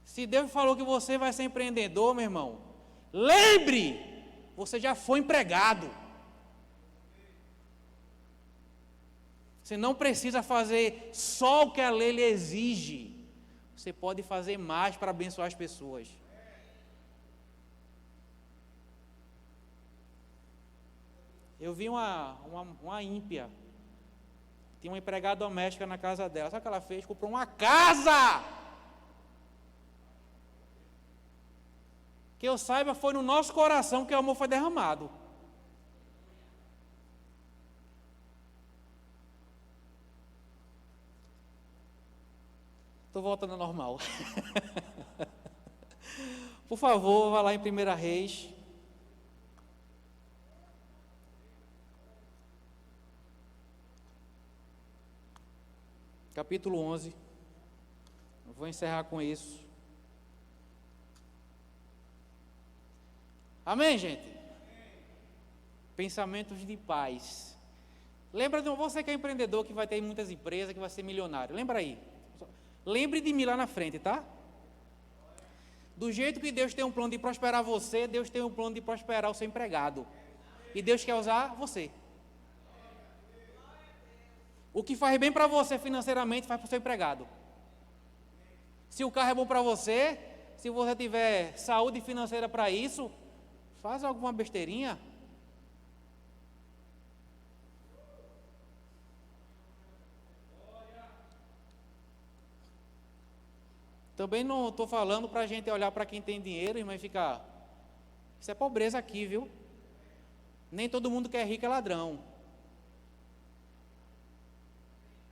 Se Deus falou que você vai ser empreendedor, meu irmão, lembre, você já foi empregado. Você não precisa fazer só o que a lei lhe exige. Você pode fazer mais para abençoar as pessoas. Eu vi uma ímpia. Tinha uma empregada doméstica na casa dela. Sabe o que ela fez? Comprou uma casa! Que eu saiba, foi no nosso coração que o amor foi derramado. Estou voltando ao normal. Por favor, vá lá em 1 Reis. Capítulo 11. Eu vou encerrar com isso. Amém, gente? Pensamentos de paz. Lembra de você que é empreendedor, que vai ter muitas empresas, que vai ser milionário. Lembra aí. Lembre de mim lá na frente, tá? Do jeito que Deus tem um plano de prosperar você, Deus tem um plano de prosperar o seu empregado. E Deus quer usar você. O que faz bem para você financeiramente, faz para o seu empregado. Se o carro é bom para você, se você tiver saúde financeira para isso, faz alguma besteirinha. Também não estou falando para a gente olhar para quem tem dinheiro, irmão, e ficar... Isso é pobreza aqui, viu? Nem todo mundo que é rico é ladrão.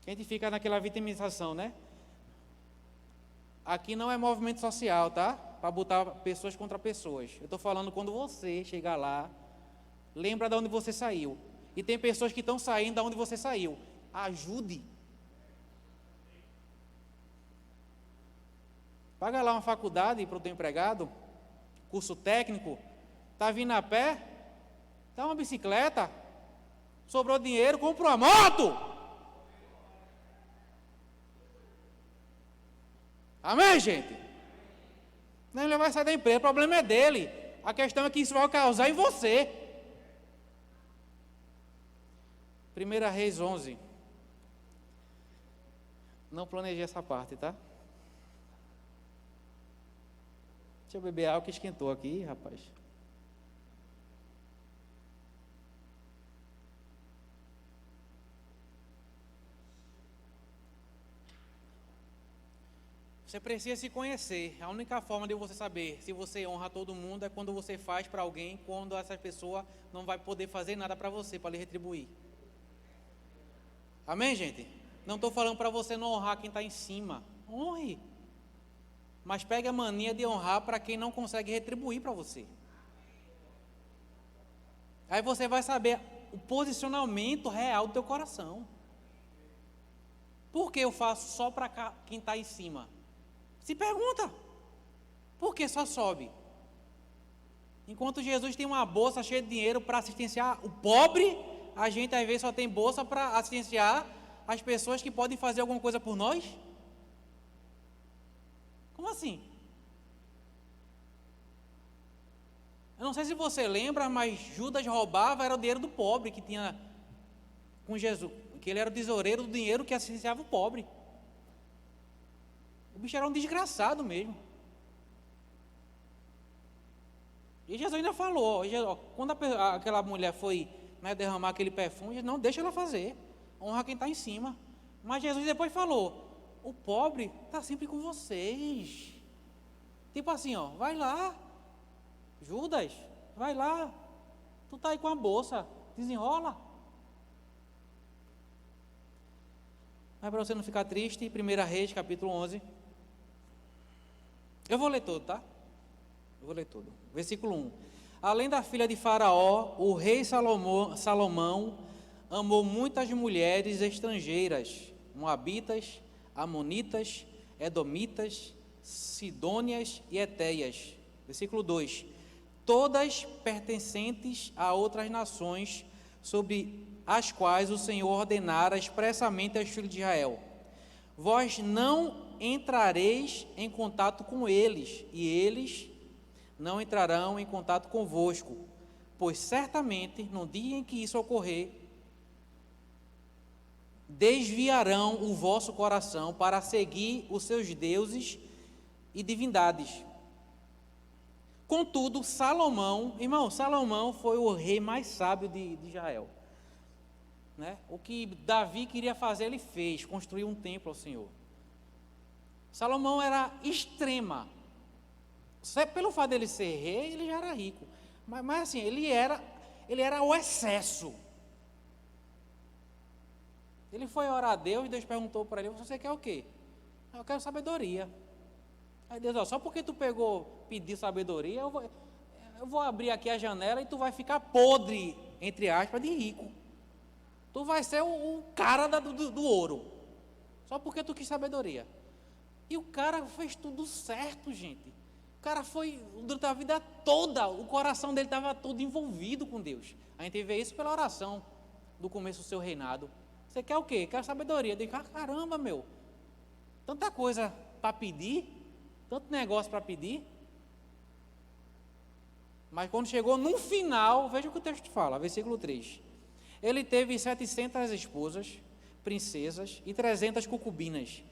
A gente fica naquela vitimização, né? Aqui não é movimento social, tá? Para botar pessoas contra pessoas. Eu estou falando quando você chegar lá, lembra de onde você saiu. E tem pessoas que estão saindo de onde você saiu. Ajude. Paga lá uma faculdade para o teu empregado, curso técnico, está vindo a pé, dá uma bicicleta, sobrou dinheiro, compra uma moto. Amém, gente? Não, ele vai sair da empresa, o problema é dele. A questão é que isso vai causar em você. 1 Reis 11. Não planejei essa parte, tá? Deixa eu beber água que esquentou aqui, rapaz. Você precisa se conhecer. A única forma de você saber se você honra todo mundo é quando você faz para alguém, quando essa pessoa não vai poder fazer nada para você, para lhe retribuir. Amém, gente? Não estou falando para você não honrar quem está em cima. Honre. Mas pegue a mania de honrar para quem não consegue retribuir para você. Aí você vai saber o posicionamento real do teu coração. Por que eu faço só para quem está em cima? Se pergunta. Por que só sobe? Enquanto Jesus tem uma bolsa cheia de dinheiro para assistenciar o pobre, a gente às vezes só tem bolsa para assistenciar as pessoas que podem fazer alguma coisa por nós? Como assim? Eu não sei se você lembra, mas Judas roubava, era o dinheiro do pobre que tinha com Jesus, que ele era o tesoureiro do dinheiro que assistenciava o pobre. O bicho era um desgraçado mesmo. E Jesus ainda falou, quando aquela mulher foi, né, derramar aquele perfume, Jesus, não, deixa ela fazer, honra quem está em cima. Mas Jesus depois falou, o pobre está sempre com vocês. Tipo assim, ó, vai lá, Judas, vai lá, tu está aí com a bolsa, desenrola. Mas para você não ficar triste, 1 Reis, capítulo 11. Eu vou ler todo, tá? Eu vou ler tudo. Versículo 1. Além da filha de Faraó, o rei Salomão amou muitas mulheres estrangeiras, moabitas, amonitas, edomitas, sidônias e etéias. Versículo 2. Todas pertencentes a outras nações, sobre as quais o Senhor ordenara expressamente aos filhos de Israel. Vós não entrareis em contato com eles, e eles não entrarão em contato convosco, pois certamente no dia em que isso ocorrer, desviarão o vosso coração para seguir os seus deuses e divindades. Contudo, Salomão, irmão, Salomão foi o rei mais sábio de Israel. Né? O que Davi queria fazer, ele fez, construir um templo ao Senhor. Salomão era extrema. Pelo fato dele ser rei, ele já era rico. Mas assim, ele era o excesso. Ele foi orar a Deus e Deus perguntou para ele, você quer o quê? Eu quero sabedoria. Aí Deus, só porque tu pediu sabedoria, eu vou abrir aqui a janela e tu vai ficar podre, entre aspas, de rico. Tu vai ser o cara do ouro. Só porque tu quis sabedoria. E o cara fez tudo certo, gente. O cara foi, durante a vida toda, o coração dele estava todo envolvido com Deus. A gente vê isso pela oração do começo do seu reinado. Você quer o quê? Quer sabedoria. Eu digo, caramba, meu. Tanta coisa para pedir, tanto negócio para pedir. Mas quando chegou no final, veja o que o texto fala, versículo 3. Ele teve 700 esposas, princesas e 300 concubinas.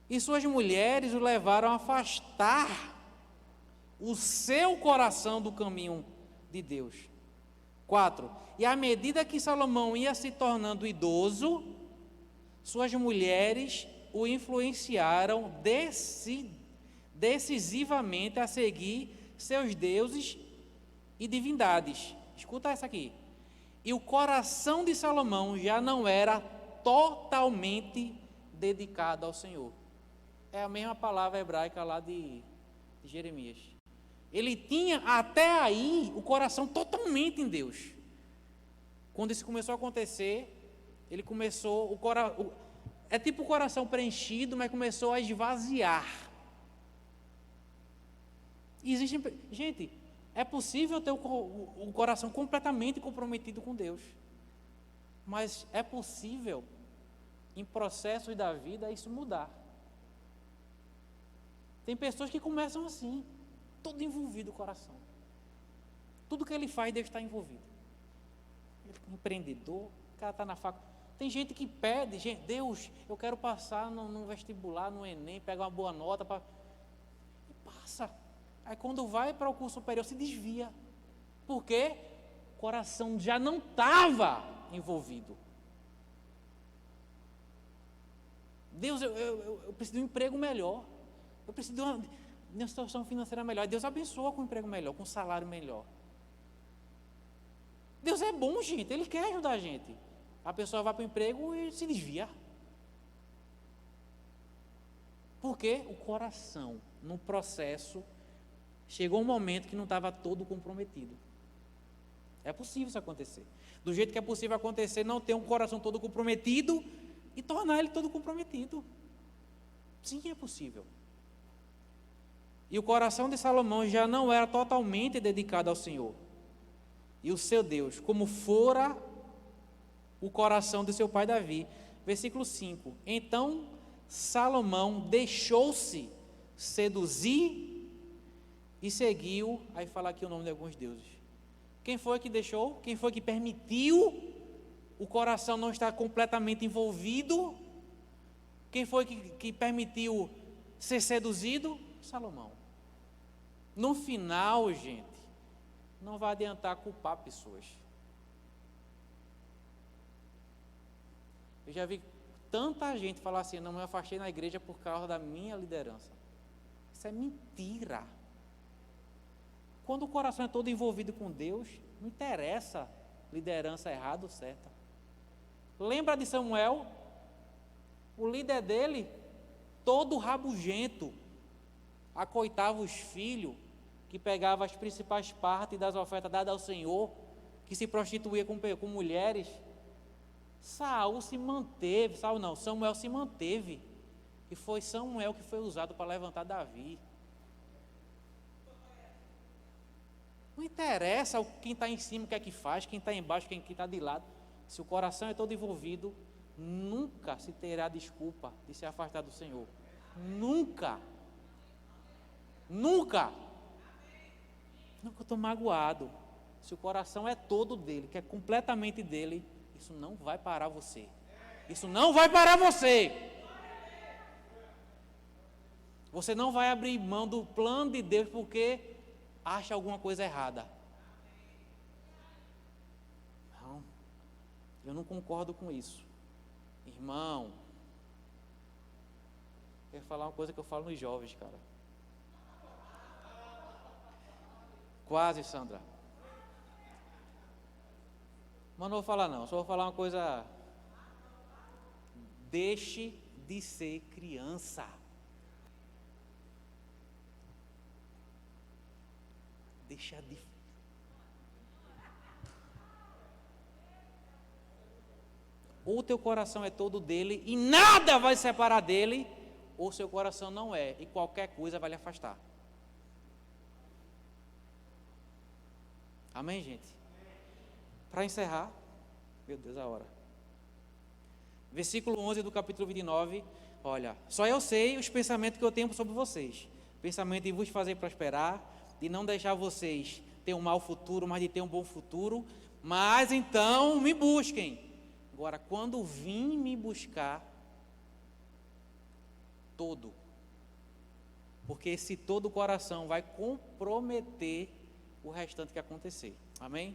E suas mulheres o levaram a afastar o seu coração do caminho de Deus. 4. E à medida que Salomão ia se tornando idoso, suas mulheres o influenciaram decisivamente a seguir seus deuses e divindades. Escuta essa aqui. E o coração de Salomão já não era totalmente dedicado ao Senhor. É a mesma palavra hebraica lá de Jeremias. Ele tinha até aí o coração totalmente em Deus. Quando isso começou a acontecer, ele começou, é tipo o coração preenchido, mas começou a esvaziar. Gente, é possível ter o coração completamente comprometido com Deus. Mas é possível, em processos da vida, isso mudar. Tem pessoas que começam assim, todo envolvido o coração. Tudo que ele faz, Deus está envolvido. Ele é empreendedor, o cara está na faculdade. Tem gente que pede, Deus, eu quero passar no vestibular, no Enem, pegar uma boa nota. E passa. Aí quando vai para o curso superior, se desvia. Por quê? O coração já não estava envolvido. Deus, eu preciso de um emprego melhor. Eu preciso de uma situação financeira melhor. Deus abençoa com um emprego melhor, com um salário melhor. Deus é bom, gente. Ele quer ajudar a gente. A pessoa vai para o emprego e se desvia. Por quê? O coração, no processo, chegou um momento que não estava todo comprometido. É possível isso acontecer. Do jeito que é possível acontecer, não ter um coração todo comprometido e tornar ele todo comprometido. Sim, é possível. E o coração de Salomão já não era totalmente dedicado ao Senhor e o seu Deus, como fora o coração de seu pai Davi. Versículo 5. Então Salomão deixou-se seduzir e seguiu, aí fala aqui o nome de alguns deuses. Quem foi que deixou? Quem foi que permitiu o coração não estar completamente envolvido? Quem foi que permitiu ser seduzido? Salomão. No final, gente, não vai adiantar culpar pessoas. Eu já vi tanta gente falar assim, não me afastei na igreja por causa da minha liderança. Isso é mentira. Quando o coração é todo envolvido com Deus, não interessa liderança errada ou certa. Lembra de Samuel? O líder dele, todo rabugento, acoitava os filhos, que pegava as principais partes das ofertas dadas ao Senhor, que se prostituía com mulheres. Samuel se manteve, e foi Samuel que foi usado para levantar Davi. Não interessa quem está em cima, o que é que faz, quem está embaixo, quem está de lado. Se o coração é todo envolvido, nunca se terá desculpa de se afastar do Senhor. Nunca. Nunca. Nunca estou magoado. Se o coração é todo dele, que é completamente dele, isso não vai parar você. Isso não vai parar você. Você não vai abrir mão do plano de Deus porque acha alguma coisa errada. Não, eu não concordo com isso. Irmão, eu quero falar uma coisa que eu falo nos jovens, cara. Quase, Sandra. Mas não vou falar não, só vou falar uma coisa. Deixe de ser criança. Deixa de... Ou o teu coração é todo dele e nada vai separar dele, ou seu coração não é e qualquer coisa vai lhe afastar. Amém, gente? Para encerrar, meu Deus, a hora. Versículo 11 do capítulo 29, olha, só eu sei os pensamentos que eu tenho sobre vocês, pensamento de vos fazer prosperar, de não deixar vocês ter um mau futuro, mas de ter um bom futuro. Mas então me busquem. Agora, quando vim me buscar, todo. Porque esse todo o coração vai comprometer o restante que acontecer. Amém?